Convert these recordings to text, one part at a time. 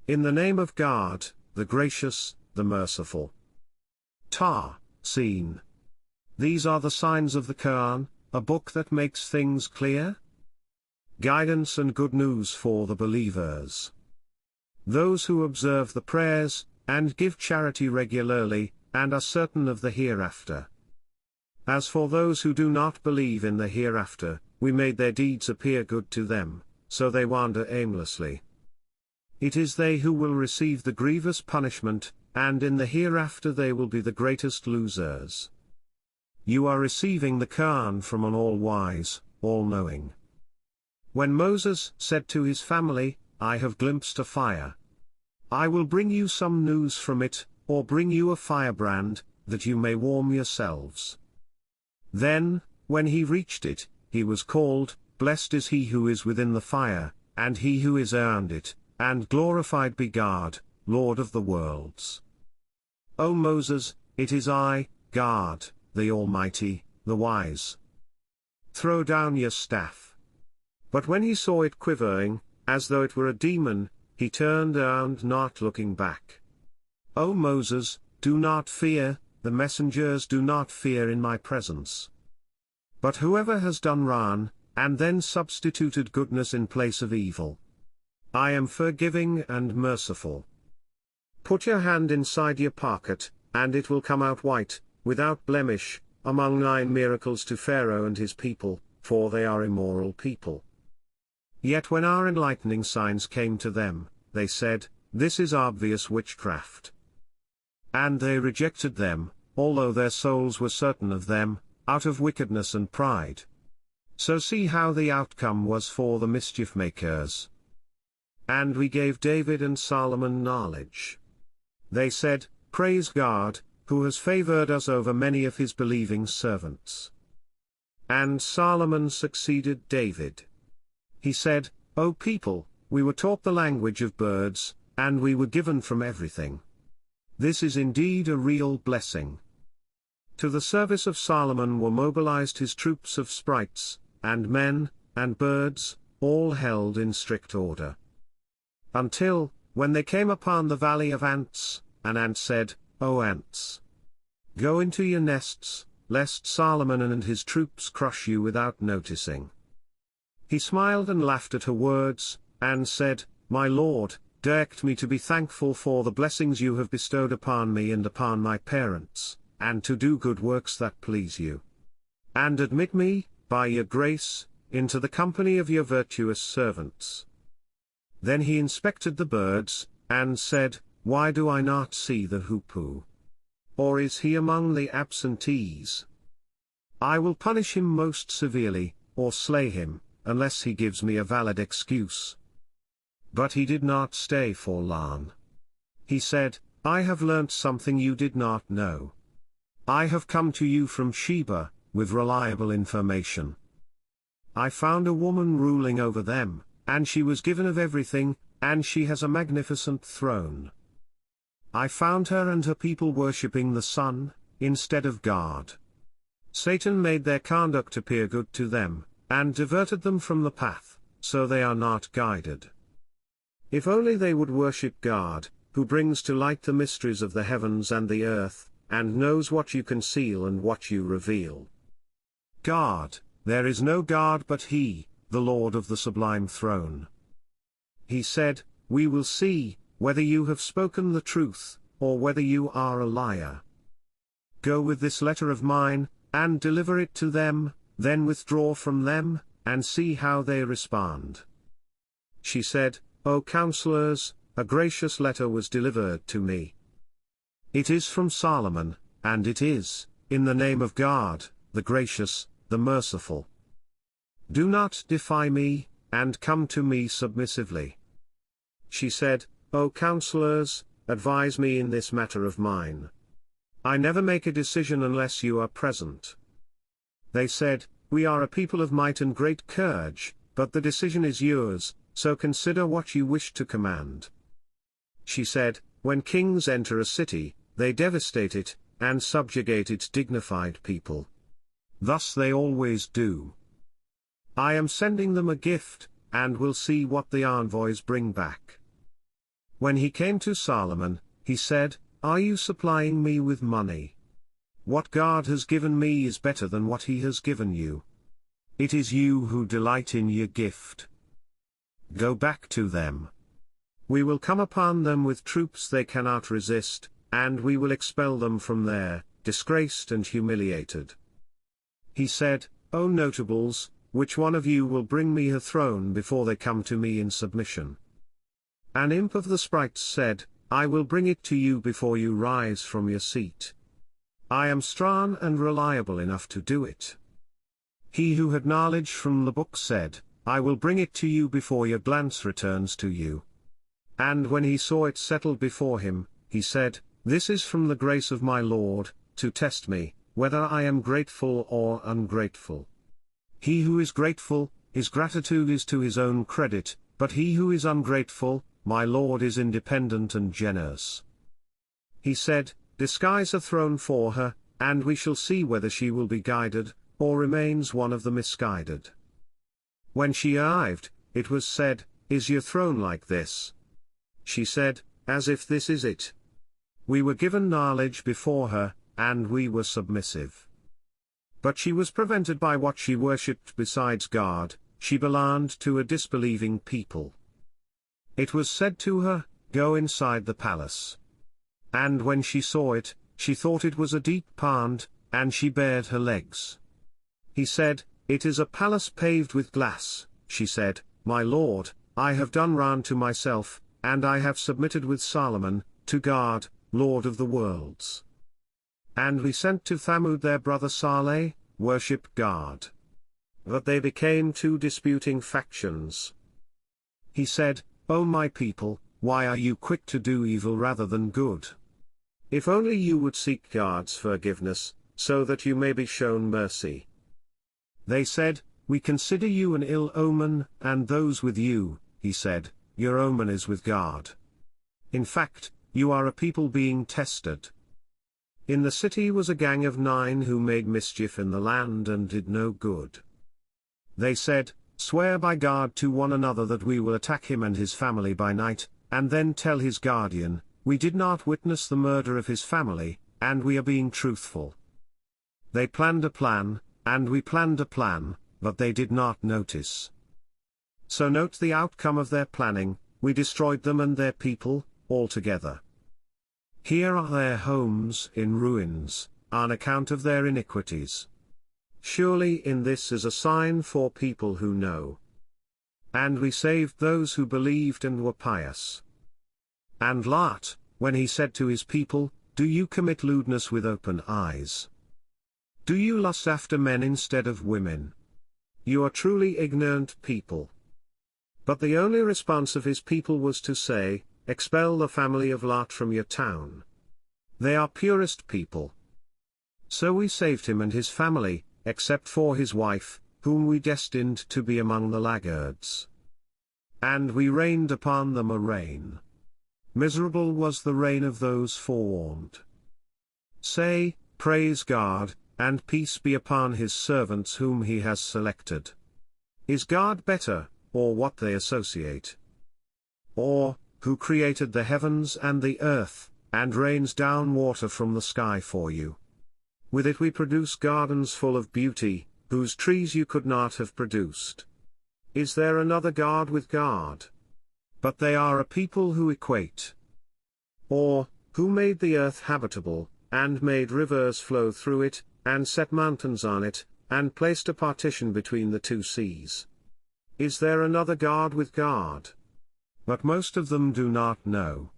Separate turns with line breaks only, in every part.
In the name of God, the gracious, the merciful. Ta, Seen. These are the signs of the Quran, a book that makes things clear. Guidance and good news for the believers. Those who observe the prayers, and give charity regularly, and are certain of the hereafter. As for those who do not believe in the hereafter, we made their deeds appear good to them, so they wander aimlessly. It is they who will receive the grievous punishment, and in the hereafter they will be the greatest losers. You are receiving the Quran from an all-wise, all-knowing. When Moses said to his family, I have glimpsed a fire. I will bring you some news from it, or bring you a firebrand, that you may warm yourselves. Then, when he reached it, he was called, Blessed is he who is within the fire, and he who is around it, and glorified be God, Lord of the worlds. O Moses, it is I, God, the Almighty, the Wise. Throw down your staff. But when he saw it quivering, as though it were a demon, he turned around not looking back. O Moses, do not fear, the messengers do not fear in my presence. But whoever has done wrong, and then substituted goodness in place of evil, I am forgiving and merciful. Put your hand inside your pocket, and it will come out white, without blemish, among 9 miracles to Pharaoh and his people, for they are immoral people. Yet when our enlightening signs came to them, they said, This is obvious witchcraft. And they rejected them, although their souls were certain of them, out of wickedness and pride. So see how the outcome was for the mischief makers. And we gave David and Solomon knowledge. They said, Praise God, who has favored us over many of his believing servants. And Solomon succeeded David. He said, O people, we were taught the language of birds, and we were given from everything. This is indeed a real blessing. To the service of Solomon were mobilized his troops of sprites, and men, and birds, all held in strict order. Until, when they came upon the valley of ants, an ant said, O ants, go into your nests, lest Solomon and his troops crush you without noticing. He smiled and laughed at her words, and said, My Lord, direct me to be thankful for the blessings you have bestowed upon me and upon my parents, and to do good works that please you. And admit me, by your grace, into the company of your virtuous servants. Then he inspected the birds, and said, Why do I not see the hoopoe? Or is he among the absentees? I will punish him most severely, or slay him, unless he gives me a valid excuse. But he did not stay for long. He said, I have learnt something you did not know. I have come to you from Sheba, with reliable information. I found a woman ruling over them, and she was given of everything, and she has a magnificent throne. I found her and her people worshipping the sun, instead of God. Satan made their conduct appear good to them, and diverted them from the path, so they are not guided. If only they would worship God, who brings to light the mysteries of the heavens and the earth, and knows what you conceal and what you reveal. God, there is no God but He, the Lord of the sublime throne. He said, We will see, whether you have spoken the truth, or whether you are a liar. Go with this letter of mine, and deliver it to them, then withdraw from them, and see how they respond. She said, O counselors, a gracious letter was delivered to me. It is from Solomon, and it is, in the name of God, the gracious, the merciful. Do not defy me, and come to me submissively. She said, O counselors, advise me in this matter of mine. I never make a decision unless you are present. They said, We are a people of might and great courage, but the decision is yours, so consider what you wish to command. She said, When kings enter a city, they devastate it, and subjugate its dignified people. Thus they always do. I am sending them a gift, and will see what the envoys bring back. When he came to Solomon, he said, "Are you supplying me with money? What God has given me is better than what he has given you. It is you who delight in your gift. Go back to them. We will come upon them with troops they cannot resist, and we will expel them from there, disgraced and humiliated." He said, "O notables, which one of you will bring me a throne before they come to me in submission?" An imp of the sprites said, "I will bring it to you before you rise from your seat. I am strong and reliable enough to do it." He who had knowledge from the book said, "I will bring it to you before your glance returns to you." And when he saw it settled before him, he said, "This is from the grace of my Lord, to test me, whether I am grateful or ungrateful. He who is grateful, his gratitude is to his own credit, but he who is ungrateful, my Lord is independent and generous." He said, "Disguise a throne for her, and we shall see whether she will be guided, or remains one of the misguided." When she arrived, it was said, "Is your throne like this?" She said, "As if this is it." We were given knowledge before her, and we were submissive. But she was prevented by what she worshipped besides God. She belonged to a disbelieving people. It was said to her, "Go inside the palace." And when she saw it, she thought it was a deep pond, and she bared her legs. He said, "It is a palace paved with glass." She said, "My Lord, I have done wrong to myself, and I have submitted with Solomon, to God, Lord of the worlds." And we sent to Thamud their brother Saleh, worship God. But they became two disputing factions. He said, "O my people, why are you quick to do evil rather than good? If only you would seek God's forgiveness, so that you may be shown mercy." They said, "We consider you an ill omen, and those with you." He said, "Your omen is with God. In fact, you are a people being tested." In the city was a gang of 9 who made mischief in the land and did no good. They said, "Swear by God to one another that we will attack him and his family by night, and then tell his guardian, 'We did not witness the murder of his family, and we are being truthful.'" They planned a plan, and we planned a plan, but they did not notice. So note the outcome of their planning: we destroyed them and their people, altogether. Here are their homes in ruins, on account of their iniquities. Surely in this is a sign for people who know. And we saved those who believed and were pious. And Lot, when he said to his people, "Do you commit lewdness with open eyes? Do you lust after men instead of women? You are truly ignorant people." But the only response of his people was to say, "Expel the family of Lot from your town. They are purest people." So we saved him and his family, except for his wife, whom we destined to be among the laggards. And we rained upon them a rain. Miserable was the rain of those forewarned. Say, "Praise God, and peace be upon his servants whom he has selected." Is God better, or what they associate? Or, who created the heavens and the earth, and rains down water from the sky for you? With it we produce gardens full of beauty, whose trees you could not have produced. Is there another God with God? But they are a people who equate. Or, who made the earth habitable, and made rivers flow through it, and set mountains on it, and placed a partition between the two seas? Is there another God with God? But most of them do not know.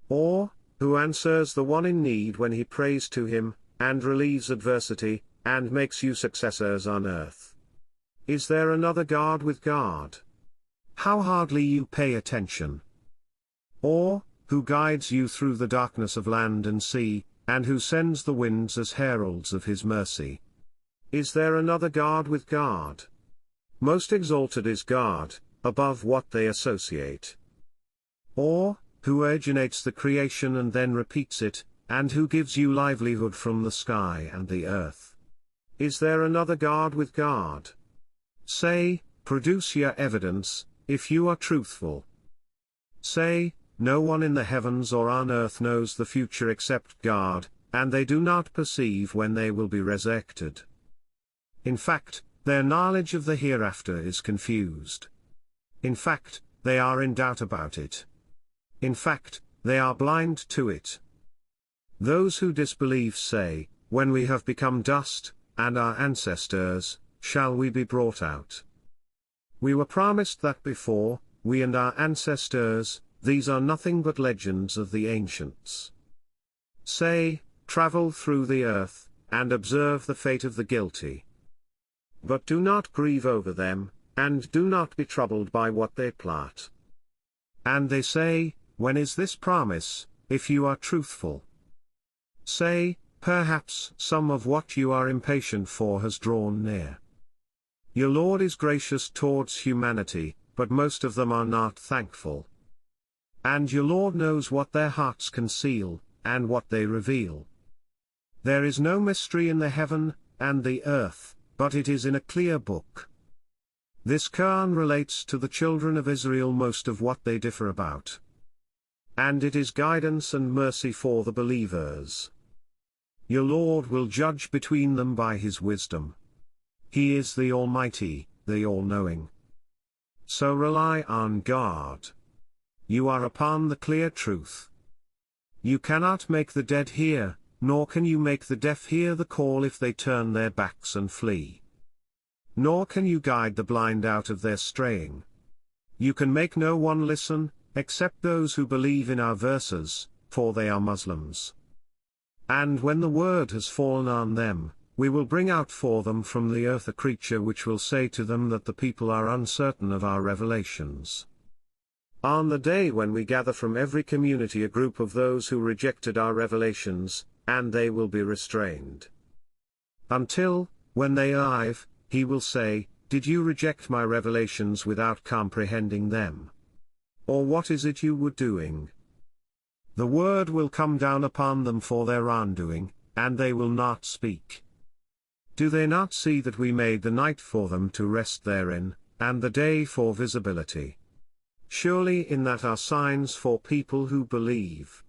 Or, who answers the one in need when he prays to him, and relieves adversity, and makes you successors on earth? Is there another God with God? How hardly you pay attention. Or, who guides you through the darkness of land and sea, and who sends the winds as heralds of his mercy? Is there another God with God? Most exalted is God, above what they associate. Or, who originates the creation and then repeats it, and who gives you livelihood from the sky and the earth? Is there another God with God? Say, produce your evidence, if you are truthful. Say, no one in the heavens or on earth knows the future except God, and they do not perceive when they will be resurrected. In fact, their knowledge of the hereafter is confused. In fact, they are in doubt about it. In fact, they are blind to it. Those who disbelieve say, when we have become dust, and our ancestors, shall we be brought out? We were promised that before, we and our ancestors, these are nothing but legends of the ancients. Say, travel through the earth, and observe the fate of the guilty. But do not grieve over them, and do not be troubled by what they plot. And they say, when is this promise, if you are truthful? Say, perhaps some of what you are impatient for has drawn near. Your Lord is gracious towards humanity, but most of them are not thankful. And your Lord knows what their hearts conceal, and what they reveal. There is no mystery in the heaven, and the earth, but it is in a clear book. This Quran relates to the children of Israel most of what they differ about. And it is guidance and mercy for the believers. Your Lord will judge between them by His wisdom. He is the Almighty, the All-Knowing. So rely on God. You are upon the clear truth. You cannot make the dead hear, nor can you make the deaf hear the call if they turn their backs and flee. Nor can you guide the blind out of their straying. You can make no one listen, except those who believe in our verses, for they are Muslims. And when the word has fallen on them, we will bring out for them from the earth a creature which will say to them that the people are uncertain of our revelations. On the day when we gather from every community a group of those who rejected our revelations, and they will be restrained. Until, when they arrive, He will say, did you reject my revelations without comprehending them? Or what is it you were doing? The word will come down upon them for their wrongdoing, and they will not speak. Do they not see that we made the night for them to rest therein, and the day for visibility? Surely in that are signs for people who believe.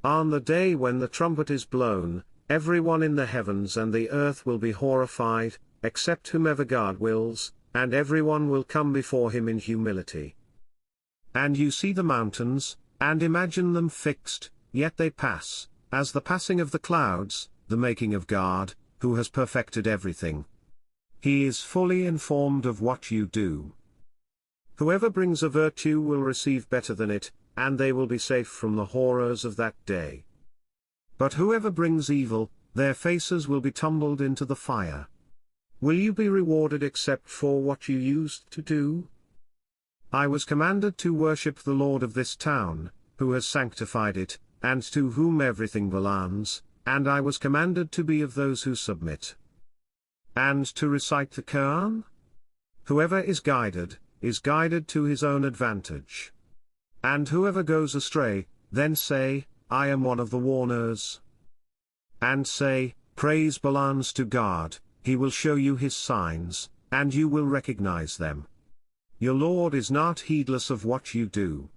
On the day when the trumpet is blown, everyone in the heavens and the earth will be horrified, except whomever God wills, and everyone will come before Him in humility. And you see the mountains, and imagine them fixed, yet they pass, as the passing of the clouds, the making of God, who has perfected everything. He is fully informed of what you do. Whoever brings a virtue will receive better than it, and they will be safe from the horrors of that day. But whoever brings evil, their faces will be tumbled into the fire. Will you be rewarded except for what you used to do? I was commanded to worship the Lord of this town, who has sanctified it, and to whom everything belongs, and I was commanded to be of those who submit. And to recite the Quran? Whoever is guided to his own advantage. And whoever goes astray, then say, I am one of the warners. And say, praise belongs to God, He will show you His signs, and you will recognize them. Your Lord is not heedless of what you do.